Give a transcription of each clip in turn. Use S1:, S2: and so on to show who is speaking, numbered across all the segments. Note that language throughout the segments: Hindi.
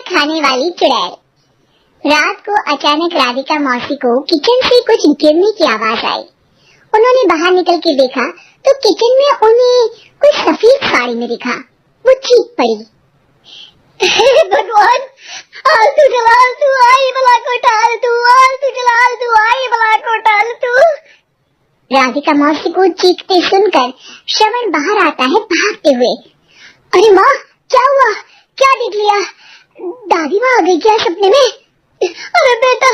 S1: खाने वाली चुड़ैल। रात को अचानक राधिका मौसी को किचन से कुछ गिरने की आवाज आई। उन्होंने बाहर निकल के देखा तो किचन में उन्हें कुछ सफेद साड़ी में दिखा। वो चीख पड़ी, भगवान, आलतू जलालतू आई बला को टालतू, आलतू जलालतू आई बला को टालतू। राधिका मौसी को चीखते सुनकर श्रवण बाहर आता है भागते हुए। अरे माँ, क्या हुआ? क्या देख लिया? दादी माँ आ गई क्या सपने में? अरे बेटा,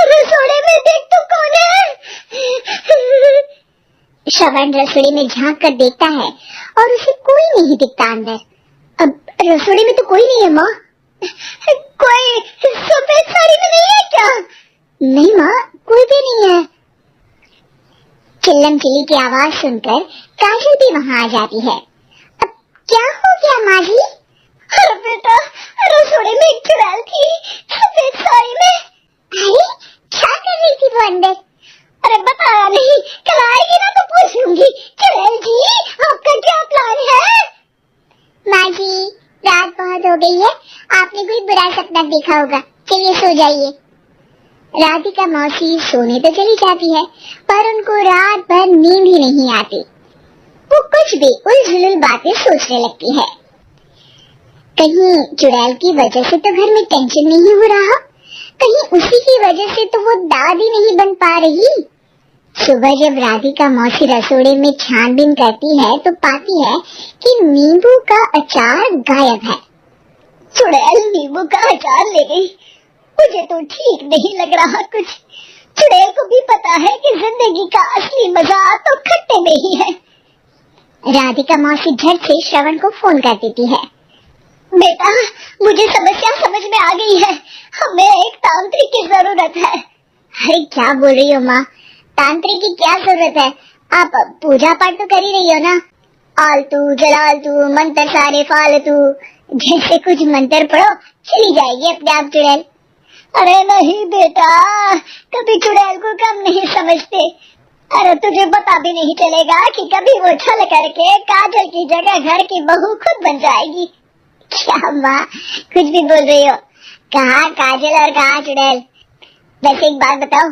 S1: रसोड़े में देख तो कौन है? श्रवण रसोड़ी में झांक कर देखता है और उसे कोई नहीं दिखता अंदर। अब रसोड़ी में तो कोई नहीं है माँ। कोई सफेद साड़ी में नहीं है क्या? नहीं माँ, कोई भी नहीं है। चिल्लम चिल्ली की आवाज सुनकर काजल भी वहाँ आ जाती है। अब क्या हो गया माँ जी? अरे बेटा, रसोड़े में एक चुड़ैल थी सफेद साड़ी में। अरे क्या कर रही थी वो अंदर? अरे बताया नहीं, कल आएगी ना तो पूछूंगी। चुड़ैल जी, आपका क्या प्लान है? माँ जी, रात बहुत हो गई है, आपने कोई बुरा सपना देखा होगा, चलिए सो जाइए। राधिका मौसी सोने तो चली जाती है पर उनको रात भर नींद ही नहीं आती। वो कुछ भी उलझुल बातें सोचने लगती है। कहीं चुड़ैल की वजह से तो घर में टेंशन नहीं हो रहा, कहीं उसी की वजह से तो वो दादी नहीं बन पा रही। सुबह जब राधिका मौसी रसोड़े में छानबीन करती है तो पाती है कि नींबू का अचार गायब है। चुड़ैल नींबू का अचार ले गई, मुझे तो ठीक नहीं लग रहा कुछ। चुड़ैल को भी पता है कि जिंदगी का असली मजा तो खट्टे में ही है। राधिका मौसी झट से श्रवण को फोन कर देती है। बेटा, मुझे समस्या समझ में आ गई है, हमें एक तांत्रिक की जरूरत है। अरे क्या बोल रही हो माँ, तांत्रिक की क्या जरूरत है? आप पूजा पाठ तो कर ही रही हो ना। आलतू जलालतू मंत्र सारे फालतू जैसे कुछ मंत्र पढ़ो, चली जाएगी अपने आप चुड़ैल। अरे नहीं बेटा, कभी चुड़ैल को कम नहीं समझते। अरे तुझे पता भी नहीं चलेगा कि कभी वो छल करके काजल की जगह घर की बहू खुद बन जाएगी। क्या माँ, कुछ भी बोल रही हो? कहाँ काजल और कहाँ चुड़ैल? वैसे एक बात बताओ,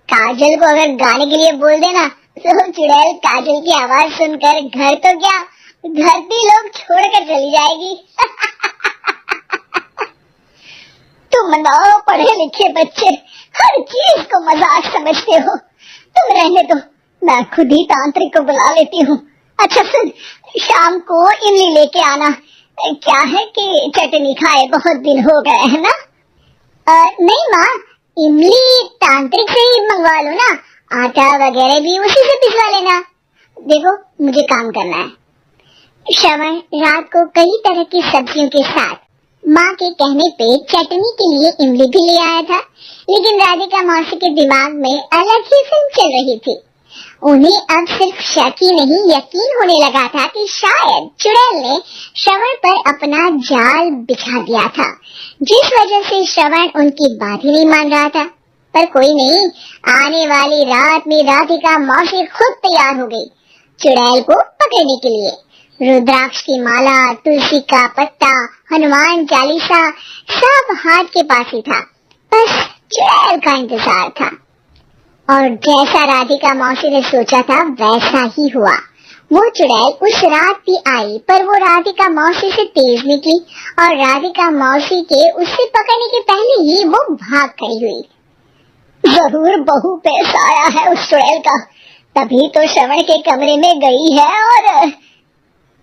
S1: काजल को अगर गाने के लिए बोल देना तो चुड़ैल काजल की आवाज सुनकर घर तो क्या, धरती लोग छोड़कर चली जाएगी। तुम ना पढ़े लिखे बच्चे हर चीज को मजाक समझते हो। तुम रहने दो, मैं खुद ही तांत्रिक को बुला लेती हूँ। अच्छा सुन, शाम को इमली लेके आना। क्या है कि चटनी खाए बहुत दिन हो गए है ना? नहीं माँ, इमली तांत्रिक से ही मंगवा लो ना, आटा वगैरह भी उसी से पिसवा लेना। देखो मुझे काम करना है। श्रवण रात को कई तरह की सब्जियों के साथ माँ के कहने पे चटनी के लिए इमली भी ले आया था, लेकिन राधिका मौसी के दिमाग में अलग ही फिल्म चल रही थी। उन्हें अब सिर्फ शक ही नहीं यकीन होने लगा था कि शायद चुड़ैल ने श्रवण पर अपना जाल बिछा दिया था, जिस वजह से श्रवण उनकी बात ही नहीं मान रहा था। पर कोई नहीं, आने वाली रात में राधिका मौसी खुद तैयार हो गई चुड़ैल को पकड़ने के लिए। रुद्राक्ष की माला, तुलसी का पत्ता, हनुमान चालीसा सब हाथ के पास ही था, बस चुड़ैल का इंतजार था। और जैसा राधिका मौसी ने सोचा था वैसा ही हुआ। वो चुड़ैल उस रात भी आई, पर वो राधिका मौसी से तेज निकली और राधिका मौसी के उससे पकड़ने के पहले ही वो भाग खड़ी हुई। जरूर बहू पे साया है उस चुड़ैल का, तभी तो श्रवण के कमरे में गई है। और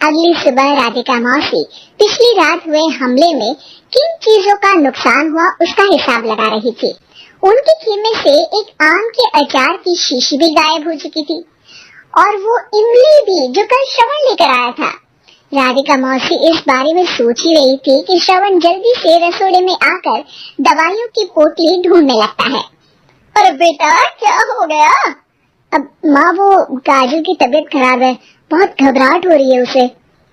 S1: अगली सुबह राधिका मौसी पिछली रात हुए हमले में किन चीजों का नुकसान हुआ उसका हिसाब लगा रही थी। उनके खेमे से एक आम के अचार की शीशी भी गायब हो चुकी थी और वो इमली भी जो कल श्रवण लेकर आया था। राधिका मौसी इस बारे में सोच ही रही थी कि श्रवण जल्दी से रसोड़े में आकर दवाइयों की पोटली ढूंढने लगता है। अरे बेटा, क्या हो गया? अब माँ, वो काजल की तबीयत खराब है, बहुत घबराहट हो रही है उसे।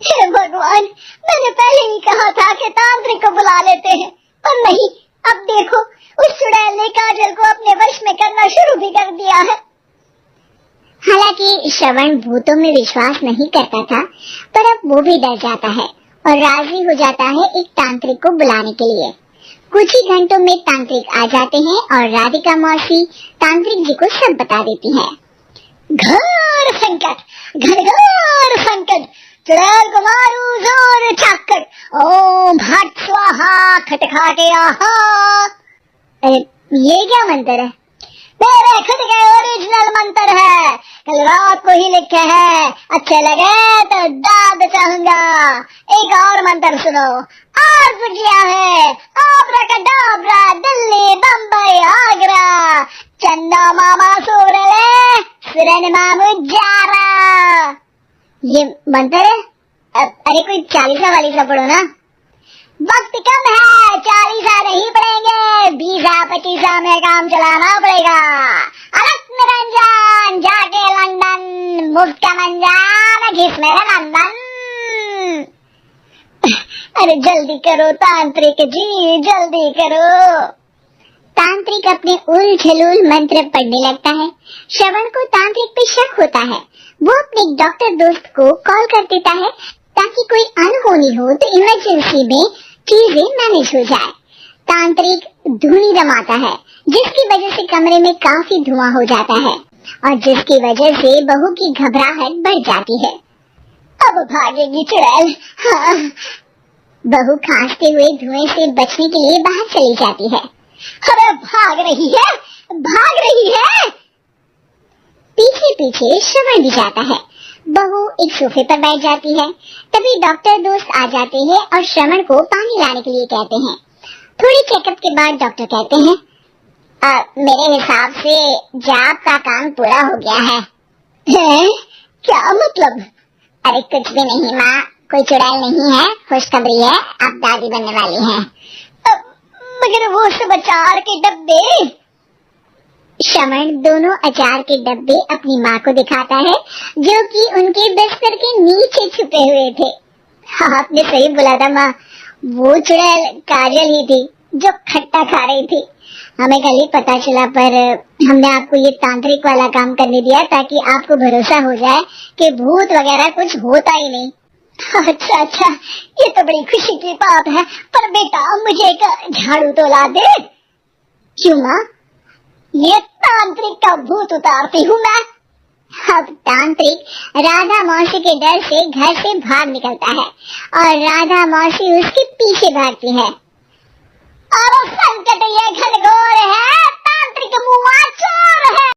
S1: हे भगवान, मैंने पहले ही कहा था कि तांत्रिक को बुला लेते हैं, और नहीं, अब देखो उस चुड़ैल ने काजल को अपने वश में करना शुरू भी कर दिया है। हालांकि श्रवण भूतों में विश्वास नहीं करता था, पर अब वो भी डर जाता है और राजी हो जाता है एक तांत्रिक को बुलाने के लिए। कुछ ही घंटों में तांत्रिक आ जाते हैं और राधिका मौसी तांत्रिक जी को सब बता देती है। घोर संकट, घनघोर संकट, चुड़ैल को मारू जोर चाकर, ओम भट स्वाहा खटखाटे आहा। ये क्या मंत्र है? मेरे खुद के ओरिजिनल मंत्र है, कल रात को ही लिखे हैं, अच्छे लगे तो दाद चाहूंगा। एक और मंत्र सुनो, अर्ज किया है आब्राकडाब्रा, दिल्ली बम्बई आगरा, चंदा मामा सोरले सुरन मामू जारा। ये मंत्र है? अरे कोई 40 वाली सा पढ़ो ना। वक्त कम है, 40 नहीं पड़ेंगे, 20-25 में काम चलाना पड़ेगा। अलग निरंजन जाके लंदन, मुफ्त का मंजान घिस मेरे नंदन। अरे जल्दी करो तांत्रिक जी, जल्दी करो। तांत्रिक अपने उल झलूल मंत्र पढ़ने लगता है। श्रवण को तांत्रिक पे शक होता है। वो अपने डॉक्टर दोस्त को कॉल कर देता है ताकि कोई अनहोनी हो तो इमरजेंसी में चीजें मैनेज हो जाए। तांत्रिक धुनी रमाता है, जिसकी वजह से कमरे में काफी धुआं हो जाता है और जिसकी वजह से बहू की घबराहट बढ़ जाती है। अब भागेगी चुड़ैल। हाँ। बहू खांसते हुए धुएं से बचने के लिए बाहर चली जाती है। अरे भाग रही है, भाग रही है। पीछे पीछे श्रवण भी जाता है। बहू एक सोफे पर बैठ जाती है। तभी डॉक्टर दोस्त आ जाते हैं और श्रवण को पानी लाने के लिए कहते हैं। थोड़ी चेकअप के बाद डॉक्टर कहते हैं, मेरे हिसाब से जाप का काम पूरा हो गया है। क्या मतलब? अरे कुछ भी नहीं माँ, कोई चुड़ैल नहीं है, खुशखबरी है, आप दादी बनने वाली हैं। मगर वो सब अचार के डब्बे। श्रवण दोनों अचार के डब्बे अपनी माँ को दिखाता है, जो कि उनके बिस्तर के नीचे छुपे हुए थे। आपने सही बोला था माँ, वो चुड़ैल काजल ही थी जो खट्टा खा रही थी। हमें कल ही पता चला, पर हमने आपको ये तांत्रिक वाला काम करने दिया ताकि आपको भरोसा हो जाए कि भूत वगैरह कुछ होता ही नहीं। अच्छा अच्छा, ये तो बड़ी खुशी की बात है, पर बेटा मुझे एक झाड़ू तो ला दे। क्यों माँ? ये तांत्रिक का भूत उतारती हूँ मैं। अब तांत्रिक राधा मौसी के डर से घर से भाग निकलता है और राधा मौसी उसके पीछे भागती है। और संकट ये घनघोर है, तांत्रिक मुआ चोर है।